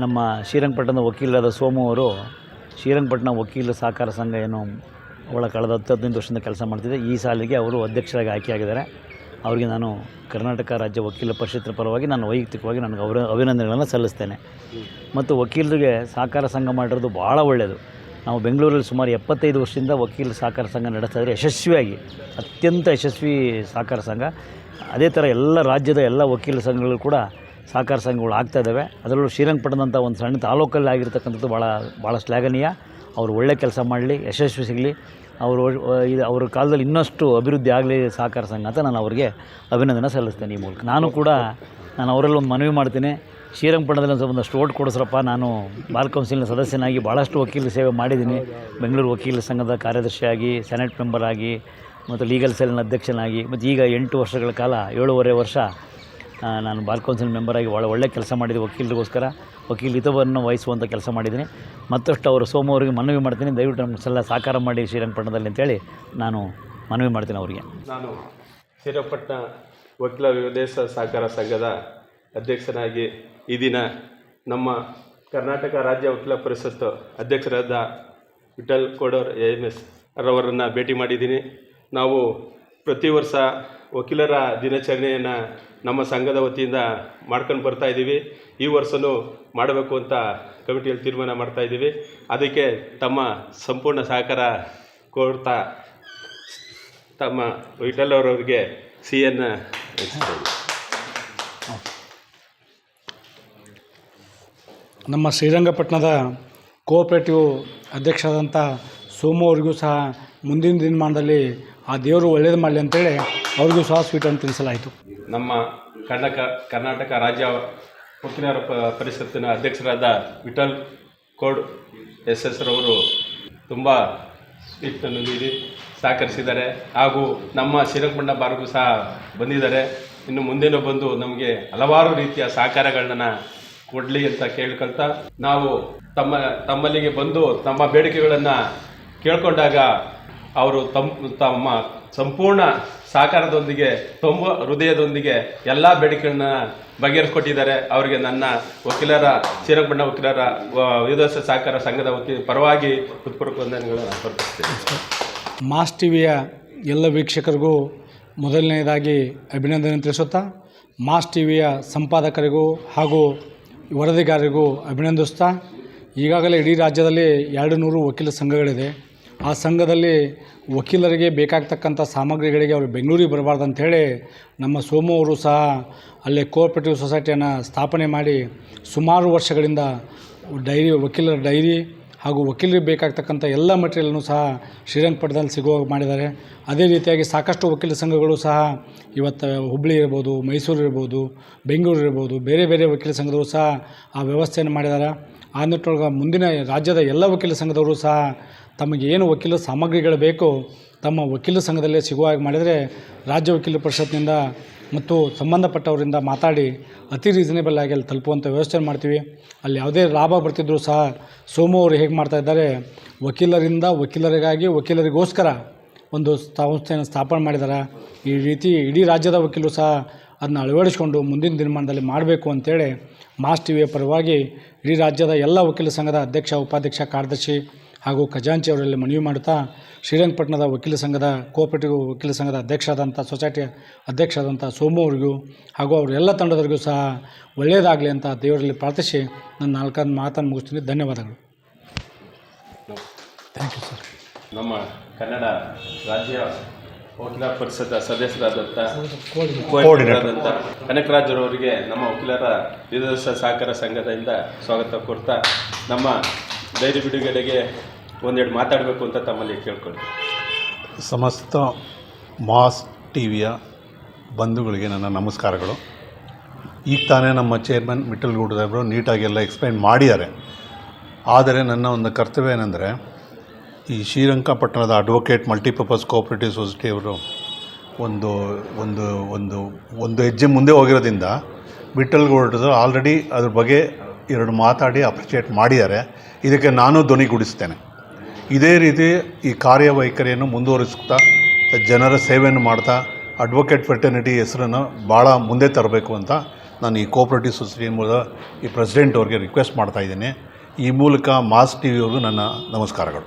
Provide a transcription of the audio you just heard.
ನಮ್ಮ ಶ್ರೀರಂಗಪಟ್ಟಣದ ವಕೀಲರಾದ ಸೋಮು ಅವರು ಶ್ರೀರಂಗಪಟ್ಟಣ ವಕೀಲರ ಸಹಕಾರ ಸಂಘ ಏನು ಅವಳ ಕಳೆದ 10-15 ವರ್ಷದಿಂದ ಕೆಲಸ ಮಾಡ್ತಿದ್ದೆ. ಈ ಸಾಲಿಗೆ ಅವರು ಅಧ್ಯಕ್ಷರಾಗಿ ಆಯ್ಕೆಯಾಗಿದ್ದಾರೆ. ಅವರಿಗೆ ನಾನು ಕರ್ನಾಟಕ ರಾಜ್ಯ ವಕೀಲರ ಪರಿಷತ್ತಿನ ಪರವಾಗಿ ನಾನು ವೈಯಕ್ತಿಕವಾಗಿ ನನಗೆ ಅಭಿನಂದನೆಗಳನ್ನು ಸಲ್ಲಿಸ್ತೇನೆ. ಮತ್ತು ವಕೀಲರಿಗೆ ಸಹಕಾರ ಸಂಘ ಮಾಡಿರೋದು ಭಾಳ ಒಳ್ಳೆಯದು. ನಾವು ಬೆಂಗಳೂರಲ್ಲಿ ಸುಮಾರು 75 ವರ್ಷದಿಂದ ವಕೀಲರ ಸಹಕಾರ ಸಂಘ ನಡೆಸ್ತಾಯಿದ್ರೆ ಯಶಸ್ವಿಯಾಗಿ, ಅತ್ಯಂತ ಯಶಸ್ವಿ ಸಹಕಾರ ಸಂಘ. ಅದೇ ಥರ ಎಲ್ಲ ರಾಜ್ಯದ ಎಲ್ಲ ವಕೀಲರ ಸಂಘಗಳು ಕೂಡ ಸಹಕಾರ ಸಂಘಗಳು ಆಗ್ತಾಯಿದ್ದಾವೆ. ಅದರಲ್ಲೂ ಶ್ರೀರಂಗಪಟ್ಟಣದಂಥ ಒಂದು ಸಣ್ಣ ತಾಲೂಕಲ್ಲಿ ಆಗಿರ್ತಕ್ಕಂಥದ್ದು ಭಾಳ ಶ್ಲಾಘನೀಯ. ಅವರು ಒಳ್ಳೆ ಕೆಲಸ ಮಾಡಲಿ, ಯಶಸ್ವಿ ಸಿಗಲಿ, ಅವರ ಕಾಲದಲ್ಲಿ ಇನ್ನಷ್ಟು ಅಭಿವೃದ್ಧಿ ಆಗಲಿ ಸಹಕಾರ ಸಂಘ ಅಂತ ನಾನು ಅವರಿಗೆ ಅಭಿನಂದನೆ ಸಲ್ಲಿಸ್ತೇನೆ. ಈ ಮೂಲಕ ನಾನು ಅವರಲ್ಲಿ ಒಂದು ಮನವಿ ಮಾಡ್ತೀನಿ. ಶ್ರೀರಂಗಪಟ್ಟಣದಲ್ಲಿ ಒಂದಷ್ಟು ಓಟ್ ಕೊಡಿಸ್ರಪ್ಪ. ನಾನು ಬಾರ್ ಕೌನ್ಸಿಲ್ನ ಸದಸ್ಯನಾಗಿ ಭಾಳಷ್ಟು ವಕೀಲರ ಸೇವೆ ಮಾಡಿದ್ದೀನಿ. ಬೆಂಗಳೂರು ವಕೀಲರ ಸಂಘದ ಕಾರ್ಯದರ್ಶಿಯಾಗಿ, ಸೆನೆಟ್ ಮೆಂಬರ್ ಆಗಿ, ಮತ್ತು ಲೀಗಲ್ ಸೆಲ್ನ ಅಧ್ಯಕ್ಷನಾಗಿ, ಮತ್ತು ಈಗ 8 ವರ್ಷಗಳ ಕಾಲ 7.5 ವರ್ಷ ನಾನು ಬಾರ್ ಕೌನ್ಸಿಲ್ ಮೆಂಬರಾಗಿ ಒಳ್ಳೆ ಕೆಲಸ ಮಾಡಿದ್ದೆ. ವಕೀಲರಿಗೋಸ್ಕರ ವಕೀಲ ಹಿತವನ್ನು ವಹಿಸುವಂಥ ಕೆಲಸ ಮಾಡಿದ್ದೀನಿ. ಮತ್ತಷ್ಟು ಅವರು ಸೋಮು ಅವರಿಗೆ ಮನವಿ ಮಾಡ್ತೀನಿ, ದಯವಿಟ್ಟು ನಮ್ಮ ಸಲ ಸಹಕಾರ ಮಾಡಿ ಶ್ರೀರಂಗಪಟ್ಟಣದಲ್ಲಿ ಅಂತೇಳಿ ನಾನು ಮನವಿ ಮಾಡ್ತೀನಿ ಅವರಿಗೆ. ನಾನು ಶ್ರೀರಂಗಪಟ್ಟಣ ವಕೀಲ ವಿದೇಶ ಸಹಕಾರ ಸಂಘದ ಅಧ್ಯಕ್ಷನಾಗಿ ಈ ದಿನ ನಮ್ಮ ಕರ್ನಾಟಕ ರಾಜ್ಯ ವಕೀಲ ಪರಿಷತ್ತು ಅಧ್ಯಕ್ಷರಾದ ವಿಠಲ್ ಕೋಡೂರ್ AMS ಅವರನ್ನು ಭೇಟಿ ಮಾಡಿದ್ದೀನಿ. ನಾವು ಪ್ರತಿ ವರ್ಷ ವಕೀಲರ ದಿನಾಚರಣೆಯನ್ನು ನಮ್ಮ ಸಂಘದ ವತಿಯಿಂದ ಮಾಡ್ಕೊಂಡು ಬರ್ತಾಯಿದ್ದೀವಿ. ಈ ವರ್ಷವೂ ಮಾಡಬೇಕು ಅಂತ ಕಮಿಟಿಯಲ್ಲಿ ತೀರ್ಮಾನ ಮಾಡ್ತಾಯಿದ್ದೀವಿ. ಅದಕ್ಕೆ ತಮ್ಮ ಸಂಪೂರ್ಣ ಸಹಕಾರ ಕೊಡ್ತಾ ತಮ್ಮ ವಿಠಲ್ ಅವರವರಿಗೆ ಸಿಹಿಯನ್ನು ಹಂಚ್ತೇವೆ. ನಮ್ಮ ಶ್ರೀರಂಗಪಟ್ಟಣದ ಕೋಆಪರೇಟಿವ್ ಅಧ್ಯಕ್ಷರಾದಂಥ ಸೋಮು ಅವರಿಗೂ ಸಹ ಮುಂದಿನ ದಿನಮಾನದಲ್ಲಿ ಆ ದೇವರು ಒಳ್ಳೇದು ಮಾಡಲಿ ಅಂತೇಳಿ ಅವ್ರಿಗೂ ಸಹ ಸ್ವೀಟನ್ನು ತಿಳಿಸಲಾಯಿತು. ನಮ್ಮ ಕರ್ನಾಟಕ ರಾಜ್ಯ ವಕೀಲರ ಪರಿಷತ್ತಿನ ಅಧ್ಯಕ್ಷರಾದ ವಿಠಲ್ ಕೋಡ್ SS ರವರು ತುಂಬ ಸ್ವೀಟನ್ನು ನೀಡಿ ಸಹಕರಿಸಿದ್ದಾರೆ. ಹಾಗೂ ನಮ್ಮ ಶ್ರೀರಂಗಪಟ್ಟಣ ಬಾರ್ಗೂ ಸಹ ಬಂದಿದ್ದಾರೆ. ಇನ್ನು ಮುಂದೇನೂ ಬಂದು ನಮಗೆ ಹಲವಾರು ರೀತಿಯ ಸಹಕಾರಗಳನ್ನ ಕೊಡಲಿ ಅಂತ ಕೇಳ್ಕೊಳ್ತಾ, ನಾವು ತಮ್ಮಲ್ಲಿಗೆ ಬಂದು ತಮ್ಮ ಬೇಡಿಕೆಗಳನ್ನು ಕೇಳ್ಕೊಂಡಾಗ ಅವರು ತಮ್ಮ ಸಂಪೂರ್ಣ ಸಹಕಾರದೊಂದಿಗೆ ಹೃದಯದೊಂದಿಗೆ ಎಲ್ಲ ಬೇಡಿಕೆಗಳನ್ನ ಬಗೆಹರಿಸ್ಕೊಟ್ಟಿದ್ದಾರೆ. ಅವರಿಗೆ ನನ್ನ ಶ್ರೀರಂಗಪಟ್ಟಣ ವಕೀಲರ ವಿದೇಶ ಸಹಕಾರ ಸಂಘದ ಪರವಾಗಿ ಹೃತ್ಪೂರ್ವಕ ವಂದನೆಗಳನ್ನು ಸಮರ್ಪಿಸ್ತೇನೆ. ಮಾಸ್ ಟಿವಿಯ ಎಲ್ಲ ವೀಕ್ಷಕರಿಗೂ ಮೊದಲನೆಯದಾಗಿ ಅಭಿನಂದನೆ ತಿಳಿಸುತ್ತಾ, ಮಾಸ್ ಟಿವಿಯ ಸಂಪಾದಕರಿಗೂ ಹಾಗೂ ವರದಿಗಾರರಿಗೂ ಅಭಿನಂದಿಸ್ತಾ, ಈಗಾಗಲೇ ಇಡೀ ರಾಜ್ಯದಲ್ಲಿ 200 ವಕೀಲ ಸಂಘಗಳಿದೆ. ಆ ಸಂಘದಲ್ಲಿ ವಕೀಲರಿಗೆ ಬೇಕಾಗ್ತಕ್ಕಂಥ ಸಾಮಗ್ರಿಗಳಿಗೆ ಅವರು ಬೆಂಗಳೂರಿಗೆ ಬರಬಾರ್ದು ಅಂಥೇಳಿ ನಮ್ಮ ಸೋಮು ಅವರು ಸಹ ಅಲ್ಲೇ ಕೋಆಪರೇಟಿವ್ ಸೊಸೈಟಿಯನ್ನು ಸ್ಥಾಪನೆ ಮಾಡಿ ಸುಮಾರು ವರ್ಷಗಳಿಂದ ವಕೀಲರ ಡೈರಿ ಹಾಗೂ ವಕೀಲರಿಗೆ ಬೇಕಾಗ್ತಕ್ಕಂಥ ಎಲ್ಲ ಮಟೀರಿಯಲ್ನೂ ಸಹ ಶ್ರೀರಂಗಪಟ್ಟಣದಲ್ಲಿ ಸಿಗುವ ಮಾಡಿದ್ದಾರೆ. ಅದೇ ರೀತಿಯಾಗಿ ಸಾಕಷ್ಟು ವಕೀಲ ಸಂಘಗಳು ಸಹ ಇವತ್ತು ಹುಬ್ಬಳ್ಳಿ ಇರ್ಬೋದು, ಮೈಸೂರು ಇರ್ಬೋದು, ಬೆಂಗಳೂರು ಇರ್ಬೋದು, ಬೇರೆ ಬೇರೆ ವಕೀಲ ಸಂಘದವರು ಸಹ ಆ ವ್ಯವಸ್ಥೆಯನ್ನು ಮಾಡಿದ್ದಾರೆ. ಆ ನಿಟ್ಟೊಳಗೆ ಮುಂದಿನ ರಾಜ್ಯದ ಎಲ್ಲ ವಕೀಲ ಸಂಘದವರು ಸಹ ತಮಗೇನು ವಕೀಲ ಸಾಮಗ್ರಿಗಳು ಬೇಕೋ ತಮ್ಮ ವಕೀಲ ಸಂಘದಲ್ಲೇ ಸಿಗುವ ಹಾಗೆ ಮಾಡಿದರೆ ರಾಜ್ಯ ವಕೀಲರ ಪರಿಷತ್ನಿಂದ ಮತ್ತು ಸಂಬಂಧಪಟ್ಟವರಿಂದ ಮಾತಾಡಿ ಅತಿ ರೀಸನೇಬಲ್ ಆಗಿ ಅಲ್ಲಿ ತಲುಪುವಂಥ ವ್ಯವಸ್ಥೆ ಮಾಡ್ತೀವಿ. ಅಲ್ಲಿ ಯಾವುದೇ ಲಾಭ ಬರ್ತಿದ್ದರೂ ಸಹ ಸೋಮು ಅವರು ಹೇಗೆ ಮಾಡ್ತಾಯಿದ್ದಾರೆ, ವಕೀಲರಿಂದ ವಕೀಲರಿಗಾಗಿ ವಕೀಲರಿಗೋಸ್ಕರ ಒಂದು ಸಂಸ್ಥೆಯನ್ನು ಸ್ಥಾಪನೆ ಮಾಡಿದ್ದಾರೆ. ಈ ರೀತಿ ಇಡೀ ರಾಜ್ಯದ ವಕೀಲರು ಸಹ ಅದನ್ನ ಅಳವಡಿಸಿಕೊಂಡು ಮುಂದಿನ ದಿನಮಾನದಲ್ಲಿ ಮಾಡಬೇಕು ಅಂತೇಳಿ ಮಾಸ್ ಟಿವಿಯ ಪರವಾಗಿ ಇಡೀ ರಾಜ್ಯದ ಎಲ್ಲ ವಕೀಲ ಸಂಘದ ಅಧ್ಯಕ್ಷ, ಉಪಾಧ್ಯಕ್ಷ, ಕಾರ್ಯದರ್ಶಿ ಹಾಗೂ ಖಜಾಂಚಿ ಅವರಲ್ಲಿ ಮನವಿ ಮಾಡುತ್ತಾ, ಶ್ರೀರಂಗಪಟ್ಟಣದ ವಕೀಲ ಸಂಘದ ಕೋಆಪರೇಟಿವ್ ವಕೀಲ ಸಂಘದ ಸೊಸೈಟಿಯ ಅಧ್ಯಕ್ಷರಾದಂಥ ಸೋಮು ಅವರಿಗೂ ಹಾಗೂ ಅವರೆಲ್ಲ ತಂಡದವರಿಗೂ ಸಹ ಒಳ್ಳೆಯದಾಗಲಿ ಅಂತ ದೇವರಲ್ಲಿ ಪ್ರಾರ್ಥಿಸಿ ನನ್ನ 4 ಮಾತನ್ನು ಮುಗಿಸ್ತೀನಿ. ಧನ್ಯವಾದಗಳು. Thank you sir. ನಮ್ಮ ಕನ್ನಡ ರಾಜ್ಯ ವಕೀಲ ಪರಿಷತ್ ಸದಸ್ಯರಾದಂಥ ಕನಕರಾಜರವರಿಗೆ ನಮ್ಮ ವಕೀಲರ ವಿದೇಶ ಸಹಕಾರ ಸಂಘದಿಂದ ಸ್ವಾಗತ ಕೋರ್ತಾ, ನಮ್ಮ ಡೈರಿ ಬಿಡುಗಡೆಗೆ ಒಂದೆರಡು ಮಾತಾಡಬೇಕು ಅಂತ ತಮ್ಮಲ್ಲಿ ಕೇಳ್ಕೊಂಡು. ಸಮಸ್ತ ಮಾಸ್ ಟಿವಿಯ ಬಂಧುಗಳಿಗೆ ನನ್ನ ನಮಸ್ಕಾರಗಳು. ಈಗ ತಾನೇ ನಮ್ಮ ಚೇರ್ಮನ್ ವಿಠಲ್ ಕೋಡೂರ್ ಸಾಹೇಬರು ನೀಟಾಗಿ ಎಲ್ಲ ಎಕ್ಸ್ಪ್ಲೈನ್ ಮಾಡಿದ್ದಾರೆ. ಆದರೆ ನನ್ನ ಒಂದು ಕರ್ತವ್ಯ ಏನೆಂದರೆ, ಈ ಶ್ರೀರಂಗಪಟ್ಟಣದ ಅಡ್ವೊಕೇಟ್ ಮಲ್ಟಿಪರ್ಪಸ್ ಕೋಆಪರೇಟಿವ್ ಸೊಸೈಟಿಯವರು ಒಂದು ಒಂದು ಒಂದು ಒಂದು ಹೆಜ್ಜೆ ಮುಂದೆ ಹೋಗಿರೋದ್ರಿಂದ ವಿಠಲ್ ಕೋಡೂರ್ ಆಲ್ರೆಡಿ ಅದ್ರ ಬಗ್ಗೆ 2 ಮಾತಾಡಿ ಅಪ್ರಿಷಿಯೇಟ್ ಮಾಡಿದ್ದಾರೆ. ಇದಕ್ಕೆ ನಾನು ಧ್ವನಿಗೂಡಿಸ್ತೇನೆ. ಇದೇ ರೀತಿ ಈ ಕಾರ್ಯವೈಖರಿಯನ್ನು ಮುಂದುವರಿಸ್ತಾ ಜನರ ಸೇವೆಯನ್ನು ಮಾಡ್ತಾ ಅಡ್ವೊಕೇಟ್ ಫ್ರೆಟರ್ನಿಟಿ ಹೆಸರನ್ನು ಭಾಳ ಮುಂದೆ ತರಬೇಕು ಅಂತ ನಾನು ಈ ಕೋಆಪರೇಟಿವ್ ಸೊಸೈಟಿ ಮೂಲಕ ಈ ಪ್ರೆಸಿಡೆಂಟ್ ಅವ್ರಿಗೆ ರಿಕ್ವೆಸ್ಟ್ ಮಾಡ್ತಾಯಿದ್ದೀನಿ. ಈ ಮೂಲಕ ಮಾಸ್ ಟಿ ವಿಯವ್ರಿಗೂ ನನ್ನ ನಮಸ್ಕಾರಗಳು.